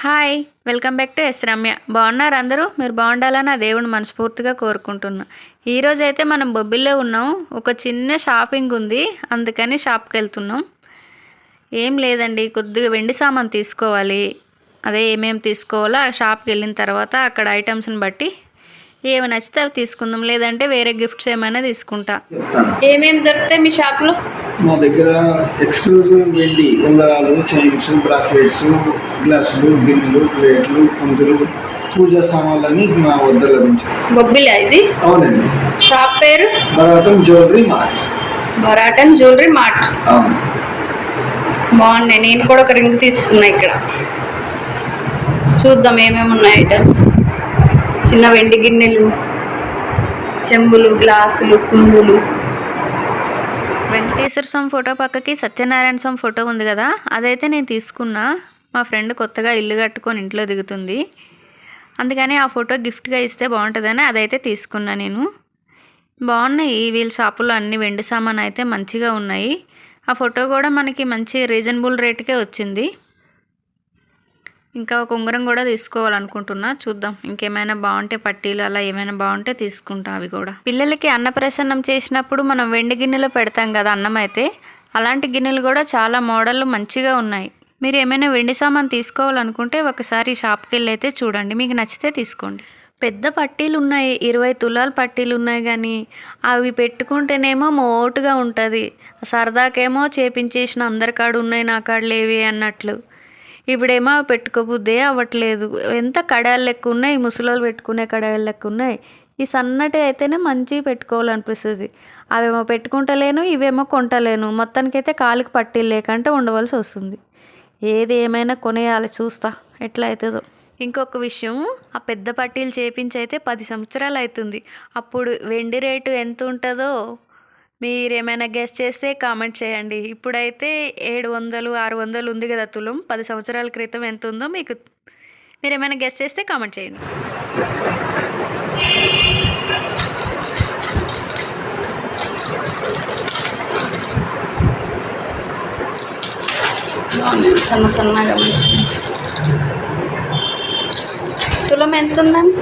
Hi, welcome back to S Ramya. బాగున్నారు అందరూ? మీరు బాగుండాలని ఆ దేవుని మనస్ఫూర్తిగా కోరుకుంటున్నా. ఈరోజు అయితే మనం బొబ్బిల్లో ఉన్నాం. ఒక చిన్న షాపింగ్ ఉంది, అందుకని షాప్కి వెళ్తున్నాం. ఏం లేదండి, కొద్దిగా వెండి సామాన్ తీసుకోవాలి. అదే ఏమేమి తీసుకోవాలో ఆ షాప్కి వెళ్ళిన తర్వాత అక్కడ ఐటమ్స్ని బట్టి ఏమి నచ్చితే అవి తీసుకుందాం, లేదంటే వేరే గిఫ్ట్స్ ఏమైనా తీసుకుంటా. ఏమేమి దొరుకుతాయి మీ షాప్లో? మా దగ్గర ఎక్స్క్లూజివ్ వెండి ఉంగరాలు, చైన్స్, బ్రాస్లెట్స్, గ్లాసులు, గిన్నెలు, ప్లేట్లు, కుందులు, పూజా సామాన్లని మా వద్ద లభించాయి. బొబ్బిలా ఇది? అవునండి. షాప్ పేరు Baratam jewellery mart. Baratam jewellery mart. అవును. బాగున్నాయి. నేను కూడా ఒక రింగ్ తీసుకున్నా. ఇక్కడ చూద్దాం ఏమేమి ఉన్నాయి ఐటమ్స్. చిన్న వెండి గిన్నెలు, చెంబులు, గ్లాసులు, కుందులు. వెంకటేశ్వర స్వామి ఫోటో పక్కకి సత్యనారాయణ స్వామి ఫోటో ఉంది కదా, అదైతే నేను తీసుకున్నా. మా ఫ్రెండ్ కొత్తగా ఇల్లు కట్టుకొని ఇంట్లో దిగుతుంది, అందుకని ఆ ఫోటో గిఫ్ట్గా ఇస్తే బాగుంటుందని అదైతే తీసుకున్నా నేను. బాగున్నాయి వీళ్ళ షాపులో అన్ని వెండి సామాన్ అయితే మంచిగా ఉన్నాయి. ఆ ఫోటో కూడా మనకి మంచి రీజనబుల్ రేటుకే వచ్చింది. ఇంకా ఒక ఉంగరం కూడా తీసుకోవాలనుకుంటున్నా, చూద్దాం. ఇంకేమైనా బాగుంటే పట్టీలు అలా ఏమైనా బాగుంటే తీసుకుంటా. అవి కూడా పిల్లలకి అన్నప్రసన్నం చేసినప్పుడు మనం వెండి గిన్నెలో పెడతాం కదా అన్నం అయితే, అలాంటి గిన్నెలు కూడా చాలా మోడళ్ళు మంచిగా ఉన్నాయి. మీరు ఏమైనా వెండి సామాన్ తీసుకోవాలనుకుంటే ఒకసారి షాప్కి వెళ్ళి అయితే చూడండి, మీకు నచ్చితే తీసుకోండి. పెద్ద పట్టీలు ఉన్నాయి, 20 తులాల పట్టీలు ఉన్నాయి, కానీ అవి పెట్టుకుంటేనేమో మోటుగా ఉంటుంది. సరదాకేమో చేపించేసిన అందరి కాడు ఉన్నాయి, నా కాడు లేవి అన్నట్లు. ఇప్పుడేమో పెట్టుకోబుద్దే అవ్వట్లేదు. ఎంత కడాయిలు లెక్క ఉన్నాయి, ముసలోళ్ళు పెట్టుకునే కడాయిలు లెక్క ఉన్నాయి. ఈ సన్నటి అయితేనే మంచిగా పెట్టుకోవాలనిపిస్తుంది. అవేమో పెట్టుకుంటలేను, ఇవేమో కొంటలేను. మొత్తానికైతే కాలికి పట్టీలు లేకంటే ఉండవలసి వస్తుంది. ఏది ఏమైనా కొనేయాలి, చూస్తా ఎట్లా అవుతుందో. ఇంకొక విషయం, ఆ పెద్ద పట్టీలు చేపించి అయితే 10 సంవత్సరాలు అవుతుంది. అప్పుడు వెండి రేటు ఎంత ఉంటుందో మీరేమైనా గెస్ చేస్తే కామెంట్ చేయండి. ఇప్పుడైతే 700, 600 ఉంది కదా తులం. 10 సంవత్సరాల క్రితం ఎంత ఉందో మీరేమైనా గెస్ చేస్తే కామెంట్ చేయండి. సన్న సన్నగా మంచిగా. తులం ఎంత ఉందండి?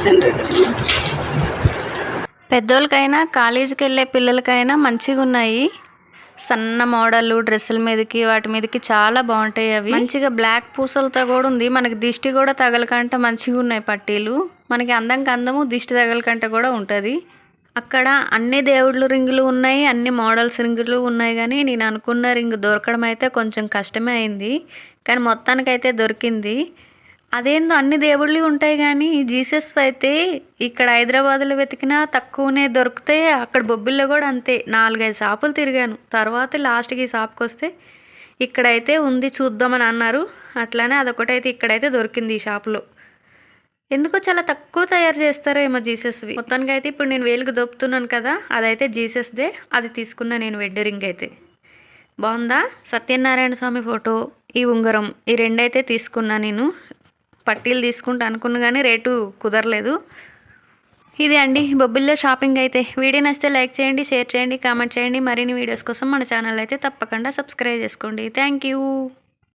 600. పెద్దోళ్ళకైనా కాలేజీకి వెళ్ళే పిల్లలకైనా మంచిగా ఉన్నాయి. సన్న మోడల్ డ్రెస్సుల మీదకి వాటి మీదకి చాలా బాగుంటాయి. అవి మంచిగా బ్లాక్ పూసలతో కూడా ఉంది. మనకి దిష్టి కూడా తగలకంట మంచిగా ఉన్నాయి పట్టీలు. మనకి అందంకి అందము, దిష్టి తగలకంట కూడా ఉంటుంది. అక్కడ అన్ని దేవుళ్ళ రింగులు ఉన్నాయి, అన్ని మోడల్స్ రింగులు ఉన్నాయి, కానీ నేను అనుకున్న రింగ్ దొరకడం అయితే కొంచెం కష్టమే అయింది, కానీ మొత్తానికైతే దొరికింది. అదేందో అన్ని దేవుళ్ళు ఉంటాయి, కానీ జీసస్ అయితే ఇక్కడ హైదరాబాద్లో వెతికినా తక్కువనే దొరుకుతాయి. అక్కడ బొబ్బిల్లో కూడా అంతే. 4-5 షాపులు తిరిగాను, తర్వాత లాస్ట్కి ఈ షాప్కి వస్తే ఇక్కడైతే ఉంది చూద్దామని అన్నారు. అట్లానే అదొకటైతే ఇక్కడైతే దొరికింది ఈ షాపులో. ఎందుకో చాలా తక్కువ తయారు చేస్తారో ఏమో జీసస్వి. మొత్తానికి అయితే ఇప్పుడు నేను వేలుకు దొప్పుతున్నాను కదా, అదైతే జీసస్దే. అది తీసుకున్నా నేను. వెడ్డి రింగ్ అయితే బాగుందా? సత్యనారాయణ స్వామి ఫోటో, ఈ ఉంగరం, ఈ రెండైతే తీసుకున్నా నేను. పట్టీలు తీసుకుంటా అనుకున్నా కానీ రేటు కుదరలేదు. ఇది అండి బొబ్బిల్లో షాపింగ్ అయితే. వీడియో నచ్చితే లైక్ చేయండి, షేర్ చేయండి, కామెంట్ చేయండి. మరిన్ని వీడియోస్ కోసం మన ఛానల్ అయితే తప్పకుండా సబ్స్క్రైబ్ చేసుకోండి. Thank you.